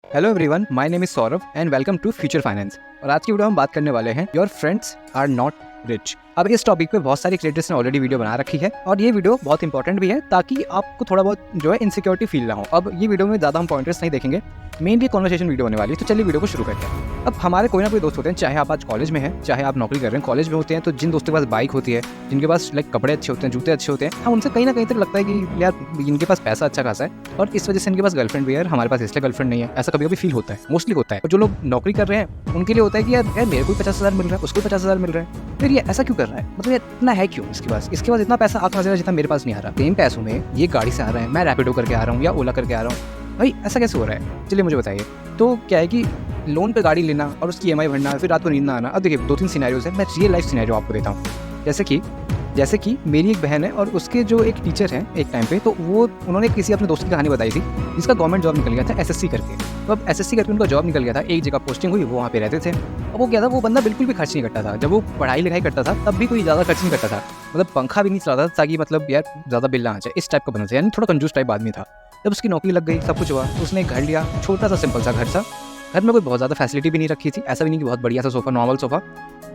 Hello everyone, my name is Saurabh and welcome to future finance. और आज की video हम बात करने वाले हैं your friends are not rich. अब इस टॉपिक पे बहुत सारे क्रिएटर्स ने ऑलरेडी वीडियो बना रखी है और ये वीडियो बहुत इंपॉर्टेंट भी है ताकि आपको थोड़ा बहुत जो है इनसिक्योरिटी फील ना हो। अब ये वीडियो में ज़्यादा हम पॉइंटर्स नहीं देखेंगे, मेनली कॉन्वर्सेशन वीडियो होने वाली है। तो चलिए वीडियो को शुरू करते हैं। अब हमारे कोई ना कोई दोस्त होते हैं, चाहे आप आज कॉलेज में हैं, चाहे आप नौकरी कर रहे हैं, कॉलेज में होते हैं। तो जिन दोस्तों के पास बाइक होती है, जिनके पास लाइक कपड़े अच्छे होते हैं, जूते अच्छे होते हैं, हाँ उनसे कहीं ना कहीं तक लगता है कि यार इनके पास पैसा अच्छा खासा है और इस वजह से इनके पास गर्लफ्रेंड भी है, हमारे पास इसलिए गर्लफ्रेंड नहीं है। ऐसा कभी कभी फील होता है, मोस्टली होता है। और जो लोग नौकरी कर रहे हैं उनके लिए होता है कि यार मेरे को 50,000 मिल रहा है, उसको 50,000 मिल रहा है, फिर ये ऐसा क्यों कर रहा है, मतलब इतना है क्यों इसके पास इतना पैसा आ कहाँ जितना मेरे पास नहीं आ रहा। सेम पैसों में ये गाड़ी से आ रहा है, मैं रैपिडो करके आ रहा हूँ या ओला करके आ रहा हूँ, भाई ऐसा कैसे हो रहा है? चलिए मुझे बताइए। तो क्या है कि लोन पे गाड़ी लेना और उसकी EMI भरना, फिर रात को नींद ना आना। अब देखिए 2-3 सिनेरियोज है, मैं रियल लाइफ सिनेरियो आपको देता हूँ। जैसे कि मेरी एक बहन है और उसके जो एक टीचर हैं एक टाइम पे, तो उन्होंने किसी अपने दोस्त की कहानी बताई थी जिसका गवर्नमेंट जॉब निकल गया था SSC करके। तो अब SSC करके उनका जॉब निकल गया था, एक जगह पोस्टिंग हुई, वो वहाँ पे रहते थे। अब वो क्या था, वो बंदा बिल्कुल भी खर्च नहीं करता था। जब वो पढ़ाई लिखाई करता था तब भी कोई ज़्यादा खर्च नहीं करता था, मतलब पंखा भी नहीं चलाता था ताकि मतलब यार ज़्यादा बिल ना आ जाए, इस टाइप का बना था, यानी थोड़ा कंजूस टाइप आदमी था। जब उसकी नौकरी लग गई, सब कुछ हुआ, उसने एक घर लिया, छोटा सा सिंपल सा घर था। घर में कोई बहुत ज़्यादा फैसिलिटी भी नहीं रखी थी, ऐसा भी नहीं कि बहुत बढ़िया सा सोफा, नॉर्मल सोफा।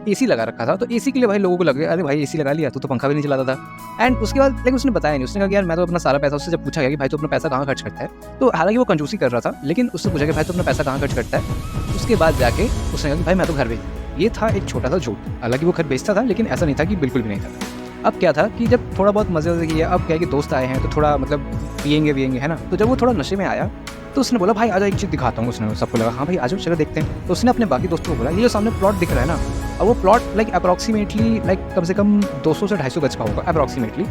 AC लगा रखा था, तो AC के लिए भाई लोगों को लगे अरे भाई AC लगा लिया, तू तो पंखा भी नहीं चलाता था। एंड उसके बाद लेकिन उसने बताया नहीं, उसने कहा कि यार मैं तो अपना सारा पैसा, उससे जब पूछा गया कि भाई तू अपना पैसा कहाँ खर्च करता है, तो हालांकि वो कंजूसी कर रहा था, लेकिन उससे पूछा कि भाई तू अपना पैसा कहाँ खर्च करता है। उसके बाद जाके उसने कहा कि भाई मैं तो घर बेच। ये था एक छोटा सा झूठ। हालांकि वो घर बेचता था, लेकिन ऐसा नहीं था कि बिल्कुल भी नहीं था। अब क्या था कि जब थोड़ा बहुत मजे किया, अब क्या है कि दोस्त आए हैं तो थोड़ा मतलब पियेंगे है ना। तो जब वो थोड़ा नशे में आया तो उसने बोला भाई आजा एक चीज़ दिखाता हूँ। उसने सबको लगा हाँ भाई आजो चलो देखते हैं। तो उसने अपने बाकी दोस्तों को बोला ये जो सामने प्लॉट दिख रहा है ना, अब वो प्लॉट लाइक अप्रॉक्सीमेटली कम से कम 200 से 250 गज का होगा अप्रॉक्सीमेटली।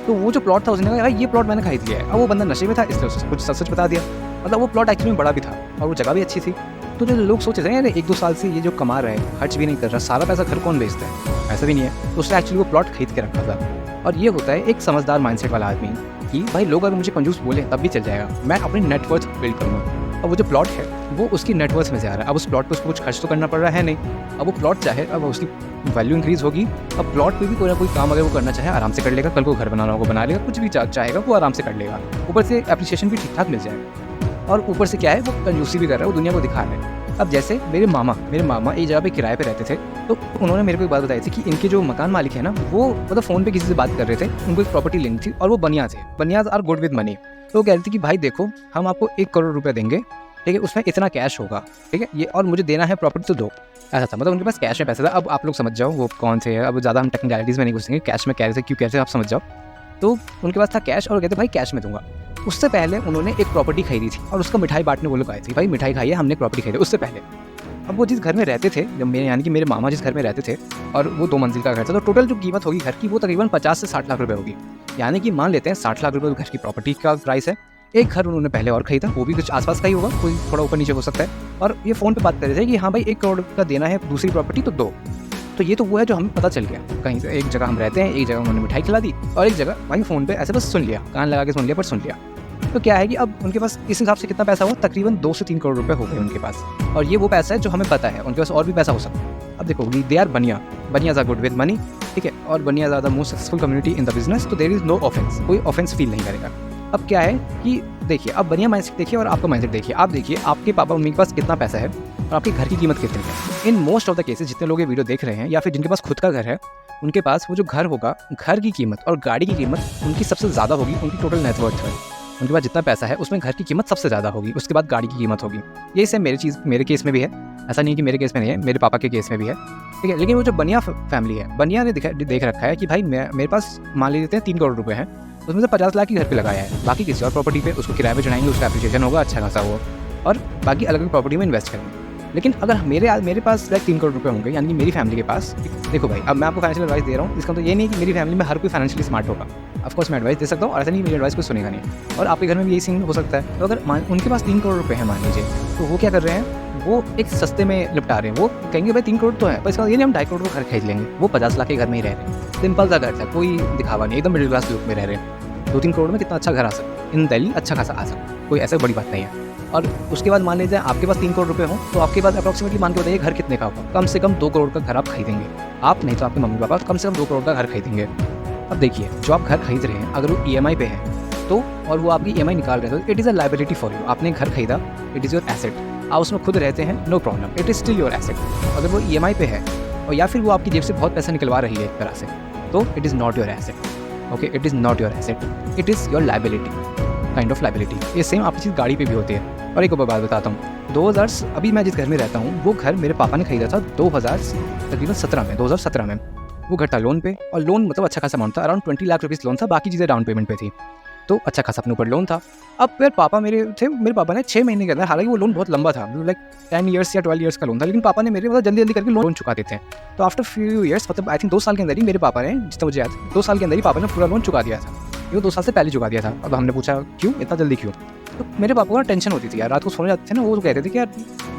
तो वो जो प्लॉट था उसने कहा भाई ये प्लॉट मैंने खरीद लिया है। अब वो बंदा नशे में था इसलिए उसने कुछ सच बता दिया। मतलब वो प्लॉट एक्चुअली में बड़ा भी था और वो जगह भी अच्छी थी। तो जो लोग सोच रहे हैं 1-2 साल से ये जो कमा रहा है, खर्च भी नहीं कर रहा, सारा पैसा घर कौन बेचता है, ऐसा भी नहीं है। तो उसने एक्चुअली वो प्लॉट खरीद के रखा था। और ये होता है एक समझदार माइंडसेट वाला आदमी कि भाई लोग अगर मुझे कंजूस बोले तब भी चल जाएगा, मैं अपनी नेटवर्थ बिल्ड करूँगा। अब वो जो प्लॉट है वो उसकी नेटवर्थ में से आ रहा है। अब उस प्लॉट पे उसको कुछ खर्च तो करना पड़ रहा है नहीं। अब वो प्लॉट चाहे अब उसकी वैल्यू इंक्रीज होगी। अब प्लॉट पे भी कोई ना कोई काम अगर वो करना चाहे आराम से कर लेगा, कल को घर बनाना होगा बना लेगा, कुछ भी चाहेगा वो आराम से कर लेगा। ऊपर से एप्रिसिएशन भी ठीक ठाक मिल जाएगा और ऊपर से क्या है वो कंजूसी भी कर रहा है, वो दुनिया को दिखा रहा है। अब जैसे मेरे मामा एक जगह पे किराए पे रहते थे, तो उन्होंने मेरे को एक बात बताई थी कि इनके जो मकान मालिक है ना, वो मतलब फ़ोन पे किसी से बात कर रहे थे, उनको एक प्रॉपर्टी लेनी थी और वो बनिया थे, Banias are good with money. तो वो कह रहे थे कि भाई देखो हम आपको 1 करोड़ रुपये देंगे, ठीक है, उसमें इतना कैश होगा, ठीक है, ये और मुझे देना है प्रॉपर्टी तो दो। ऐसा था, मतलब उनके पास कैश में पैसा था। अब आप लोग समझ जाओ वो कौन से है, अब ज़्यादा हम टेक्निकलिटीज़ में नहीं घुसेंगे, कैश में कह रहे थे क्यों कह रहे थे आप समझ जाओ। तो उनके पास था कैश और कहते भाई कैश में दूंगा। उससे पहले उन्होंने एक प्रॉपर्टी खरीदी थी और उसका मिठाई बांटने वो लोग आए थे, भाई मिठाई खाइए, हमने प्रॉपर्टी खरीदी उससे पहले। अब वो जिस घर में रहते थे, जब मेरे यानी कि मेरे मामा जिस घर में रहते थे, और वो 2 मंजिल का घर था, तो टोटल जो कीमत होगी घर की वो तकरीबन 50 से 60 लाख रुपए होगी। यानी कि मान लेते हैं 60 लाख रुपए घर की प्रॉपर्टी का प्राइस है। एक घर उन्होंने पहले और खरीदा, वो भी कुछ आसपास का ही होगा, कोई थोड़ा ऊपर नीचे हो सकता है। और ये फ़ोन पे बात कर रहे थे कि हाँ भाई 1 करोड़ का देना है, दूसरी प्रॉपर्टी तो दो। तो ये तो वो है जो हमें पता चल गया। कहीं से एक जगह हम रहते हैं, एक जगह उन्होंने मिठाई खिला दी और एक जगह भाई फ़ोन पे ऐसे बस सुन लिया, कान लगा के सुन लिया, पर सुन लिया। तो क्या है कि अब उनके पास इस हिसाब से कितना पैसा हुआ, तकरीबन 2 से 3 करोड़ रुपए हो गए उनके पास। और ये वो पैसा है जो हमें पता है, उनके पास और भी पैसा हो सकता है। अब देखो they are Banias are good with money, ठीक है, और Banias are the most successful community in the business. तो देयर इज नो ऑफेंस, कोई ऑफेंस फील नहीं करेगा। अब क्या है कि देखिए अब बनिया माइंडसेट देखिए और आपका माइंडसेट देखिए। आप देखिए आपके पापा मम्मी के पास कितना पैसा है और आपके घर की कीमत कितनी है। In most of the cases जितने लोग ये वीडियो देख रहे हैं या फिर जिनके पास खुद का घर है, उनके पास वो जो घर होगा, घर की कीमत और गाड़ी की कीमत उनकी सबसे ज़्यादा होगी, उनकी टोटल नेटवर्थ है। उनके पास जितना पैसा है उसमें घर की कीमत सबसे ज़्यादा होगी, उसके बाद गाड़ी की कीमत होगी। यही सेम मेरे केस में भी है, ऐसा नहीं कि मेरे केस में नहीं है, मेरे पापा के केस में भी है, ठीक है। लेकिन वो जो बनिया फैमिली है, बनिया ने देख रखा है कि भाई मेरे पास मान लीजिए 3 करोड़ रुपए हैं, उसमें से 50 लाख ही घर पे लगाया है, बाकी किसी और प्रॉपर्टी पे उसको किराए पे चढ़ाएंगे, उसका एप्रिसिएशन होगा अच्छा खासा हो, और बाकी अलग अलग प्रॉपर्टी में इन्वेस्ट करेंगे। लेकिन अगर मेरे पास लाइक 3 करोड़ रुपए होंगे, यानी कि मेरी फैमिली के पास, देखो भाई अब मैं आपको फाइनेंशियल एडवाइस दे रहा हूँ, इसका तो ये नहीं है कि मेरी फैमिली में हर कोई फाइनेंशियली स्मार्ट होगा। ऑफ कोर्स मैं एडवाइस दे सकता हूँ और ऐसा नहीं मेरी एडवाइस कोई सुनेगा नहीं, और आपके घर में भी यही सीन हो सकता है। तो अगर उनके पास 3 करोड़ रुपए हैं मान लीजिए, तो वो क्या कर रहे हैं, वो एक सस्ते में निपटा रहे हैं। वो कहेंगे भाई 3 करोड़ तो है, पर इसका ये नहीं हम 2.5 करोड़ का घर खरीद लेंगे। वो 50 लाख के घर में ही रह रहे हैं, सिंपल सा घर था, कोई दिखावा नहीं, एकदम मिडिल क्लास लुक में रह रहे हैं। 2-3 करोड़ में कितना अच्छा घर आ सकता है इन दिल्ली, अच्छा खासा आ सकता है, कोई ऐसा बड़ी बात नहीं है। और उसके बाद मान लीजिए आपके पास 3 करोड़ रुपए हो, तो आपके पास अप्रॉक्सीमेटली मान के बताइए घर कितने का होगा। कम से कम 2 करोड़ का घर आप खरीदेंगे, आप नहीं तो आपके मम्मी पापा कम से कम 2 करोड़ का घर खरीदेंगे। अब देखिए जो आप घर खरीद रहे हैं अगर वो EMI पे है तो और वो आपकी EMI निकाल रहे हैं तो it is a liability for you. आपने घर खरीदा, इट इज़ योर एसेट, आप उसमें खुद रहते हैं, no problem, it is still your asset. अगर वो EMI पे है और या फिर वो आपकी जेब से बहुत पैसा निकलवा रही है एक तरह से, तो it is not your asset. Okay, it is not your asset, it is your liability, kind of liability. ये सेम आपकी चीज़ गाड़ी पे भी होती है। और एक और बात बताता हूँ, 2000 अभी मैं जिस घर में रहता हूँ वो घर मेरे पापा ने खरीदा था 2017 में। वो घर था लोन पे, और लोन मतलब अच्छा खासा अमाउंट था, अराउंड 20 लाख रुपीज़ लोन था, बाकी चीज़ें डाउन पेमेंट पे थी, तो अच्छा खासा अपने ऊपर लोन था। अब फिर मेरे पापा ने 6 महीने के अंदर, हालांकि वो लोन बहुत लंबा था, लाइक 10 ईयर्स या 12 ईयर्स का लोन था, लेकिन पापा ने मेरे मतलब जल्दी करके लोन चुका देते हैं। तो आफ्टर फ्यू ईयर्स, मतलब आई थिंक 2 साल के अंदर ही मेरे पापा ने, जितना मुझे याद है 2 साल के अंदर ही पापा ने पूरा लोन चुका दिया था। ये 2 साल से पहले चुका दिया था। अब हमने पूछा क्यों, इतना जल्दी क्यों? तो मेरे पापा को ना टेंशन होती थी यार, रात को सोने जाते थे ना, वो कहते थे कि यार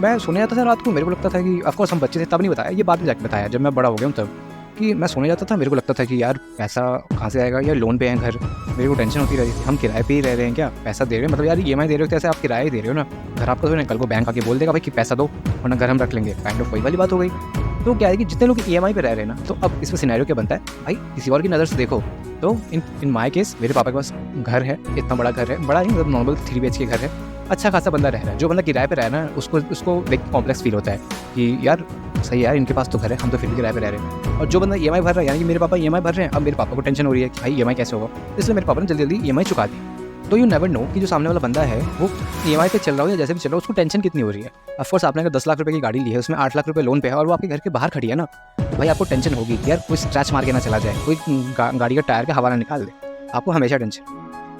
मैं सोने जाता था रात को, मेरे को लगता था कि ऑफकोर्स हम बच्चे थे तब नहीं बताया, ये बाद में जाकर बताया जब मैं बड़ा हो गया हूँ तब, कि मैं सोने जाता था, मेरे को लगता था कि यार पैसा कहाँ से आएगा, यार लोन पे है घर, मेरे को टेंशन होती रहती थी, हम किराए पे ही रह रहे हैं क्या, पैसा दे रहे हैं, मतलब यार EMI दे रहे हो तो ऐसे आप किराए दे रहे हो ना, घर आपका तो नहीं, कल को बैंक आके बोल देगा भाई कि पैसा दो वरना घर हम रख लेंगे, काइंड ऑफ वही वाली बात हो गई। तो क्या है कि जितने लोग EMI पे रह रहे हैं ना, तो अब इसमें सिनेरियो क्या बनता है भाई, किसी और की नज़र से देखो तो इन माय केस मेरे पापा के पास घर है, इतना बड़ा घर है, बड़ा नहीं मतलब नॉर्मल 3 BHK घर है, अच्छा खासा बंदा रह रहा है। जो बंदा किराए पे रह रहा है ना, उसको देख कॉम्प्लेक्स फील होता है कि यार सही है यार, इनके पास तो घर है, हम तो फिर भी किराए पे रह रहे हैं। और जो बंदा EMI भर रहा है, यानी कि मेरे पापा EMI भर रहे हैं, अब मेरे पापा को टेंशन हो रही है कि भाई EMI कैसे होगा, इसलिए मेरे पापा ने जल्दी EMI चुका दी। तो यू नेवर नो कि जो सामने वाला बंदा है वो EMI पे चल रहा हो या जैसे भी चल रहा हो, उसको टेंशन कितनी हो रही है। ऑफकोर्स आपने अगर 10 लाख रुपए की गाड़ी ली है, उसमें 8 लाख रुपए लोन पे है और वो आपके घर के बाहर खड़ी है ना, तो भाई आपको टेंशन होगी कि यार कोई स्क्रैच मार के ना चला जाए, कोई गाड़ी का टायर का हवा ना निकाल दे, आपको हमेशा टेंशन।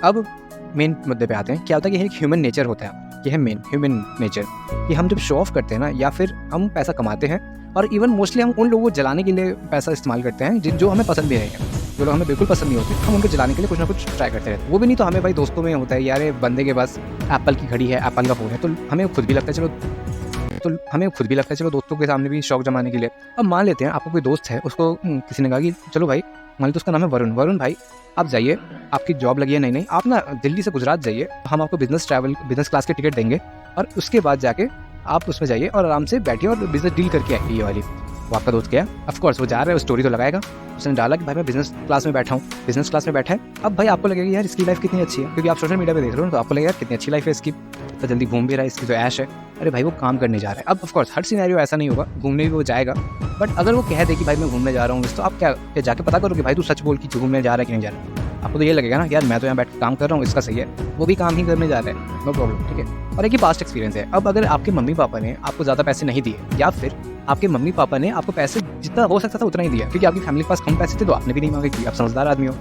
अब मेन मुद्दे पे आते हैं, क्या होता है कि एक ह्यूमन नेचर होता है, ये है मेन ह्यूमन नेचर, कि हम जब शो ऑफ करते हैं ना, या फिर हम पैसा कमाते हैं, और इवन मोस्टली हम उन लोगों को जलाने के लिए पैसा इस्तेमाल करते हैं जो हमें पसंद भी नहीं है, जो लोग हमें बिल्कुल पसंद नहीं होते, हम उनको जलाने के लिए कुछ ना कुछ ट्राई करते रहते हैं। वो भी नहीं तो हमें भाई दोस्तों में होता है यार, ये बंदे के पास एप्पल की घड़ी है, एप्पल का फ़ोन है, तो हमें खुद भी लगता है चलो दोस्तों के सामने भी शौक जमाने के लिए। अब मान लेते हैं आपको कोई दोस्त है, उसको किसी ने कहा कि चलो भाई, मान लो उसका नाम है वरुण भाई, आप जाइए, आपकी जॉब लगी है, नहीं आप ना दिल्ली से गुजरात जाइए, हम आपको बिजनेस क्लास के टिकट देंगे, और उसके बाद जाके आप उसमें जाइए और आराम से बैठिए और बिजनेस डील करके आइए ये वाली। वो आपका दोस्त गया, ऑफकोर्स वो जा रहा है, वो स्टोरी तो लगाएगा, उसने डाला कि भाई मैं बिजनेस क्लास में बैठा हूँ, बिजनेस क्लास में बैठा है। अब भाई आपको लगेगा यार इसकी लाइफ कितनी अच्छी है, क्योंकि आप सोशल मीडिया पे देख रहे हो तो आपको लगेगा यार कितनी अच्छी लाइफ है इसकी, तो जल्दी घूम भी रहा है, इसकी तो ऐश है। अरे भाई वो काम करने जा रहा है। अब ऑफकोर्स हर सिनेरियो ऐसा नहीं होगा, घूमने भी वो जाएगा, बट अगर वो कह दे कि भाई मैं घूमने जा रहा हूँ, तो आप क्या जाके पता करो कि भाई तू सच बोल कि घूमने जा रहा है कि नहीं जा रहा है। आपको तो ये लगेगा ना यार मैं तो यहाँ बैठ काम कर रहा हूँ, इसका सही है, वो भी काम ही करने जा रहा है, नो प्रॉब्लम, ठीक है। और एक ही पास्ट एक्सपीरियंस है। अब अगर आपके मम्मी पापा ने आपको ज़्यादा पैसे नहीं दिए, या फिर आपके मम्मी पापा ने आपको पैसे जितना हो सकता था उतना ही दिया, क्योंकि आपकी फैमिली के पास कम पैसे थे तो आपने भी नहीं मांगे, क्योंकि आप समझदार आदमी हो,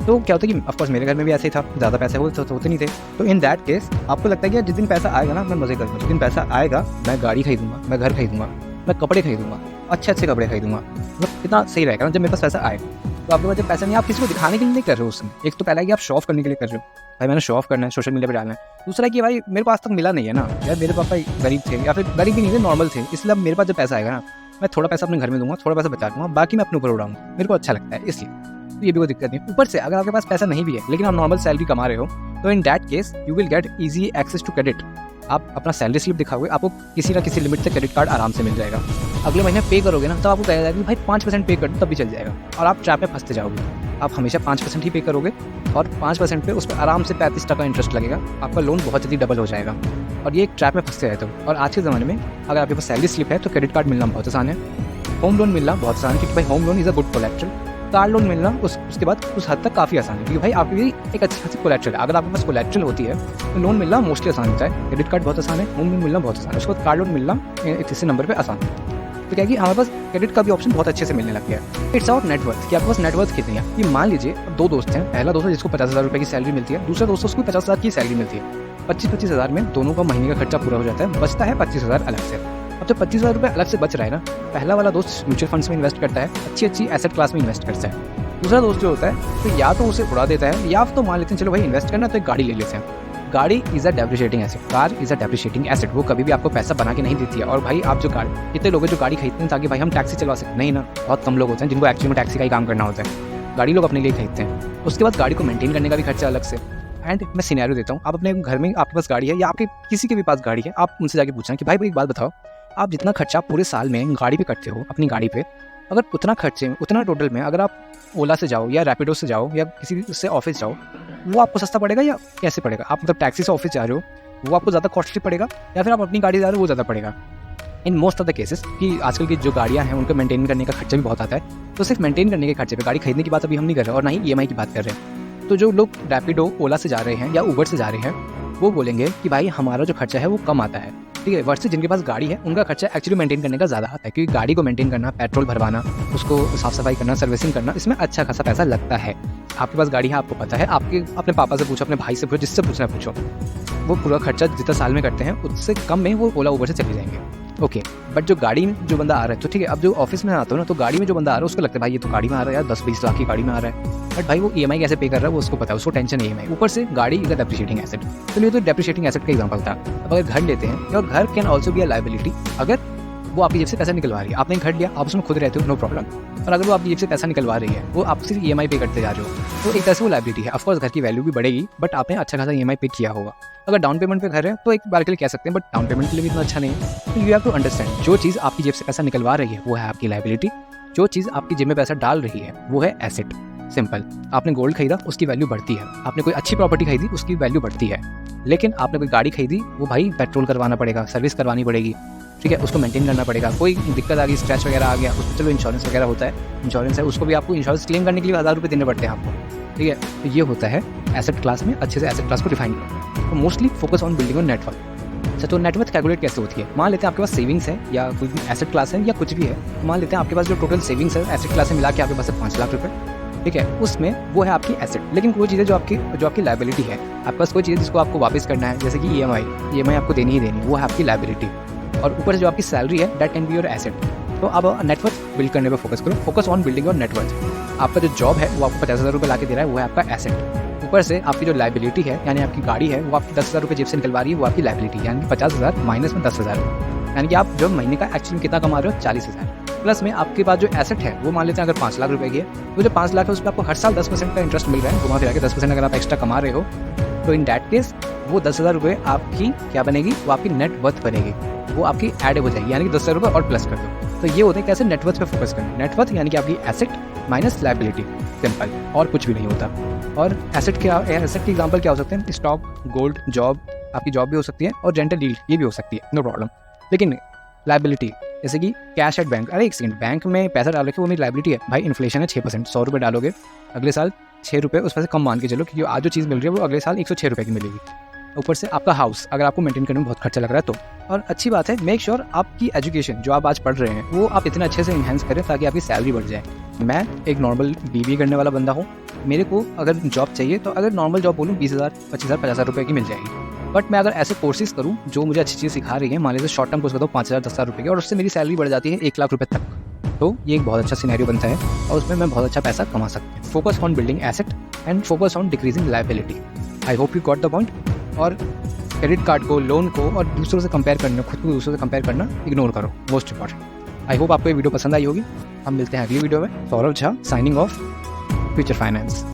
तो क्या होता है कि ऑफकोर्स मेरे घर में भी ऐसे ही था, ज़्यादा पैसे होते नहीं थे। तो इन दैट केस आपको लगता है कि यार जिस दिन पैसा आएगा ना मैं मज़े करूँगा, जिस दिन पैसा आएगा मैं गाड़ी खरीदूंगा, मैं घर खरीदूंगा, मैं कपड़े खरीदूंगा, अच्छे कपड़े खरीदूंगा, मतलब कितना सही रहेगा ना जब मेरे पास पैसा आएगा। तो आपके पास जब पैसा नहीं, आप किसी को दिखाने के लिए नहीं कर रहे हो उसमें, एक तो पहला है कि आप शो ऑफ करने के लिए कर रहे हो, भाई मैंने शो ऑफ करना है, सोशल मीडिया पे डालना है। दूसरा कि भाई मेरे पास तक मिला नहीं है ना यार, मेरे पापा गरीब थे, या फिर गरीब भी नहीं थे, नॉर्मल थे, इसलिए अब मेरे पास जब पैसा आएगा ना, मैं थोड़ा पैसा अपने घर में दूंगा, थोड़ा पैसा बचा दूंगा, बाकी मैं अपने ऊपर उड़ाऊंगा, मेरे को अच्छा लगता है इसलिए। तो ये भी कोई दिक्कत नहीं। ऊपर से अगर आपके पास पैसा नहीं भी है लेकिन आप नॉर्मल सैलरी कमा रहे हो, तो in that case you will get easy access to credit. आप अपना सैलरी स्लिप दिखाओगे, आपको किसी ना किसी लिमिट से क्रेडिट कार्ड आराम से मिल जाएगा। अगले महीने पे करोगे ना, तब आपको कहा जाएगा कि भाई 5% पे कर दो, तब भी चल जाएगा, और आप ट्रैप में फंसते जाओगे। आप हमेशा 5% ही पे करोगे, और 5% पे उस पर आराम से 35% इंटरेस्ट लगेगा, आपका लोन बहुत जल्दी डबल हो जाएगा, और ये एक ट्रैप में फंसते रहते हो। और आज के ज़माने में अगर आपके पास सैलरी स्लिप है तो क्रेडिट कार्ड मिलना बहुत आसान है, होम लोन मिलना बहुत आसान है, क्योंकि भाई home loan is a good collateral. Car loan मिलना उसके बाद उस हद तक काफ़ी आसान है, क्योंकि भाई आपकी एक अच्छी खासी कोलेट्रल है। अगर आपके पास कोलेट्रल होती है तो लोन मिलना मोस्टली आसान होता है। क्रेडिट कार्ड बहुत आसान है, होम लोन मिलना बहुत आसान है, उसके बाद कार लोन मिलना एक तीसरे नंबर पे आसान है। तो क्या है कि हमारे पास क्रेडिट का भी ऑप्शन बहुत अच्छे से मिलने लग गया है। इट्स आउट नेटवर्थ, कि आपके पास नेटवर्थ कितनी है। ये मान लीजिए अब 2 दोस्त हैं, पहला दोस्त है जिसको 50,000 रुपये की सैलरी मिलती है, दूसरा दोस्त उसको 50,000 की सैलरी मिलती है। 25,000 में दोनों का महीने का खर्चा पूरा हो जाता है, बचता है 25,000 अलग से। अब जब 25,000 रुपये अलग से बच रहा है ना, पहला वाला दोस्त म्यूचुअल फंड्स में इन्वेस्ट करता है, अच्छी एसेट क्लास में इन्वेस्ट करता है। दूसरा दोस्त जो होता है तो या तो उसे उड़ा देता है, या तो मान लेते हैं चलो भाई इन्वेस्ट करना तो एक गाड़ी ले लेते हैं। गाड़ी is a depreciating asset, car is a depreciating asset, वो कभी भी आपको पैसा बना के नहीं देती है। और भाई आप जो गाड़ी, कितने लोग हैं जो गाड़ी खरीदते हैं ताकि भाई हम टैक्सी चलवा सकें, नहीं ना, बहुत कम लोग होते हैं जिनको एक्चुअली में टैक्सी का ही काम करना होता है। गाड़ी लोग अपने लिए खरीदते हैं, उसके बाद गाड़ी को मेंटेन करने का भी खर्चा अलग से। एंड मैं सिनेरियो देता हूँ, आप अपने घर में आपके पास गाड़ी है या आपके किसी के भी पास गाड़ी है, आप उनसे जाके पूछना कि भाई एक बात बताओ, आप जितना खर्चा पूरे साल में गाड़ी पे करते हो अपनी गाड़ी पे, अगर उतना खर्चे में, उतना टोटल में अगर आप ओला से जाओ या रैपिडो से जाओ या किसी से ऑफिस जाओ, वो आपको सस्ता पड़ेगा या कैसे पड़ेगा? आप मतलब टैक्सी से ऑफिस जा रहे हो वो आपको ज़्यादा कॉस्टली पड़ेगा, या फिर आप अपनी गाड़ी जा रहे हो वो ज़्यादा पड़ेगा? In most of the cases कि आजकल की जो गाड़ियाँ हैं उनको मेंटेन करने का खर्चा भी बहुत आता है, तो सिर्फ मेंटेन करने के खर्चे पे, गाड़ी खरीदने की बात अभी हम नहीं कर रहे और ना ही EMI की बात कर रहे हैं। तो जो लोग रैपिडो ओला से जा रहे हैं या उबर से जा रहे हैं वो बोलेंगे कि भाई हमारा जो खर्चा है वो कम आता है, ठीक है, वर्सेस जिनके पास गाड़ी है उनका खर्चा एक्चुअली मेंटेन करने का ज़्यादा आता है, क्योंकि गाड़ी को मेंटेन करना, पेट्रोल भरवाना, उसको साफ सफाई करना, सर्विसिंग करना, इसमें अच्छा खासा पैसा लगता है। आपके पास गाड़ी है, आपको पता है, आपके अपने पापा से पूछो, अपने भाई से पूछो, जिससे पूछना पूछो, वो पूरा खर्चा जितना साल में करते हैं उससे कम में वो ओला उबर से चले जाएंगे। ओके, बट जो गाड़ी में जो बंदा आ रहा है, तो ठीक है, अब जो ऑफिस में आता हो ना, तो गाड़ी में जो बंदा आ रहा है उसको लगता है भाई ये तो गाड़ी में आ रहा है यार, 10-20 लाख की गाड़ी में आ रहा है, बट भाई वो EMI कैसे पे कर रहा है वो उसको पता है, उसको टेंशन नहीं है। ऊपर से गाड़ी इज अ डेप्रिशिएटिंग एसेट। तो ये तो डेप्रिशिएटिंग एसेट का एग्जांपल था। अब अगर घर लेते हैं, और घर can also be a liability, अगर वो आपकी जेब से पैसा निकलवा रही है, आपने घर लिया, आप उसमें खुद रहते हो, नो प्रॉब्लम, और अगर वो आपकी जेब से पैसा निकलवा रही है, वो आप सिर्फ EMI पे करते जा रहे हो, तो एक तरह से वो लायबिलिटी है। ऑफकोर्स घर की वैल्यू भी बढ़ेगी, बट आपने अच्छा खासा EMI पे किया होगा। अगर डाउन पेमेंट पे घर है तो एक बार के लिए कह सकते हैं, बट डाउन पेमेंट के लिए भी इतना अच्छा नहीं है। तो यू हैव टू अंडरस्टैंड, जो चीज़ आपकी जेब से पैसा निकलवा रही है वो है आपकी लायबिलिटी, जो चीज़ आपकी जेब में पैसा डाल रही है वो है एसेट। सिंपल। आपने गोल्ड खरीदा, उसकी वैल्यू बढ़ती है, आपने कोई अच्छी प्रॉपर्टी खरीदी, उसकी वैल्यू बढ़ती है, लेकिन आपने कोई गाड़ी खरीदी, वो भाई पेट्रोल करवाना पड़ेगा, सर्विस करवानी पड़ेगी, ठीक है, उसको मेंटेन करना पड़ेगा, कोई दिक्कत आ गई, स्क्रैच वगैरह आ गया, उसमें चलो इंश्योरेंस वगैरह होता है, इंश्योरेंस है, उसको भी आपको इंश्योरेंस क्लेम करने के लिए 1000 रुपये देने पड़ते हैं आपको, ठीक है। तो ये होता है एसेट क्लास में, अच्छे से एसेट क्लास को डिफाइन करो। तो mostly focus on building on network. अच्छा, तो नेटवर्क कैलकुलेट कैसे होती है? मान लेते हैं आपके पास सेविंग्स है या कोई भी एसेट क्लास है या कुछ भी है, मान लेते हैं आपके पास जो टोटल सेविंग्स है एसेट क्लास से मिला के आपके पास है 5 लाख रुपये, ठीक है, उसमें वो है आपकी एसेट। लेकिन कोई चीज़ें जो आपकी लायबिलिटी है, आपके पास कोई चीज़ जिसको आपको वापस करना है, जैसे कि EMI आपको देनी ही देनी, वो है आपकी लायबिलिटी। और ऊपर से जो आपकी सैलरी है that can be your asset. तो अब नेटवर्क बिल्ड करने पर फोकस करो, focus on building your network. आपका जो जॉब है वो आपको 50,000 रुपये ला के दे रहा है, वो है आपका एसेट। ऊपर से आपकी जो लायबिलिटी है, यानी आपकी गाड़ी है, वो आपकी 10,000 रुपये जेब से निकलवा रही है, वो आपकी लायबिलिटी, यानी 50,000 माइनस में 10,000, यानी कि आप जो महीने का एक्चुअली कितना कमा रहे हो 40,000। प्लस में आपके पास जो एसेट है वो मान लेते हैं अगर 5 लाख रुपए की है, तो जो 5 लाख है उस पर आपको हर साल 10% का इंटरेस्ट मिल रहा है, घुमा फिरा के 10% अगर आप एक्स्ट्रा कमा रहे हो, तो इन दैट केस वो 10,000 रुपये आपकी क्या बनेगी, वो आपकी नेट वर्थ बनेगी, वो आपकी ऐड हो जाएगी, यानी कि 10,000 रुपये और प्लस कर दो। तो ये होते हैं कैसे नेटवर्थ पे फोकस करना। नेटवर्थ यानी कि आपकी एसेट माइनस लायबिलिटी, सिंपल, और कुछ भी नहीं होता। और एसेट के एग्जांपल क्या हो सकते हैं? स्टॉक, गोल्ड, जॉब, आपकी जॉब भी हो सकती है, और रेंटल डील ये भी हो सकती है, नो प्रॉब्लम। लेकिन लायबिलिटी जैसे कि कैश एट बैंक, अरे एक सेकंड, बैंक में पैसा डाल रखे वो मेरी लायबिलिटी है भाई, इन्फ्लेशन है 6%, 100 रुपये डालोगे, अगले साल 6 रुपये उस पर से कम मान के चलो, क्योंकि आज जो चीज़ मिल रही है वो अगले साल 106 रुपये की मिलेगी। ऊपर से आपका हाउस अगर आपको मेंटेन करने में बहुत खर्चा लग रहा है तो, और अच्छी बात है, मेक श्योर आपकी एजुकेशन जो आप आज पढ़ रहे हैं वो आप इतने अच्छे से इन्हेंस करें ताकि आपकी सैलरी बढ़ जाए। मैं एक नॉर्मल BBA करने वाला बंदा हूँ, मेरे को अगर जॉब चाहिए तो अगर नॉर्मल जॉब बोलूँ 20,000, 25,000, 50,000 रुपये की मिल जाएगी। बट मैं अगर ऐसे कोर्सेज करूँ जो मुझे अच्छी चीज़ सिखा रही है, मान लीजिए शॉर्ट टर्म कोर्स करता हूँ 5,000, 10,000 रुपये की, और उससे मेरी सैलरी बढ़ जाती है 1 लाख रुपये तक, तो ये एक बहुत अच्छा सिनेरियो बनता है और उसमें मैं बहुत अच्छा पैसा कमा सकता हूँ। Focus on building asset and focus on decreasing liability. I hope you got the point. और क्रेडिट कार्ड को, लोन को और दूसरों से कंपेयर करना, खुद को दूसरों से कंपेयर करना इग्नोर करो, मोस्ट इंपॉर्टेंट। आई होप आपको ये वीडियो पसंद आई होगी। हम मिलते हैं अगली वीडियो में। Saurabh Jha signing off future finance.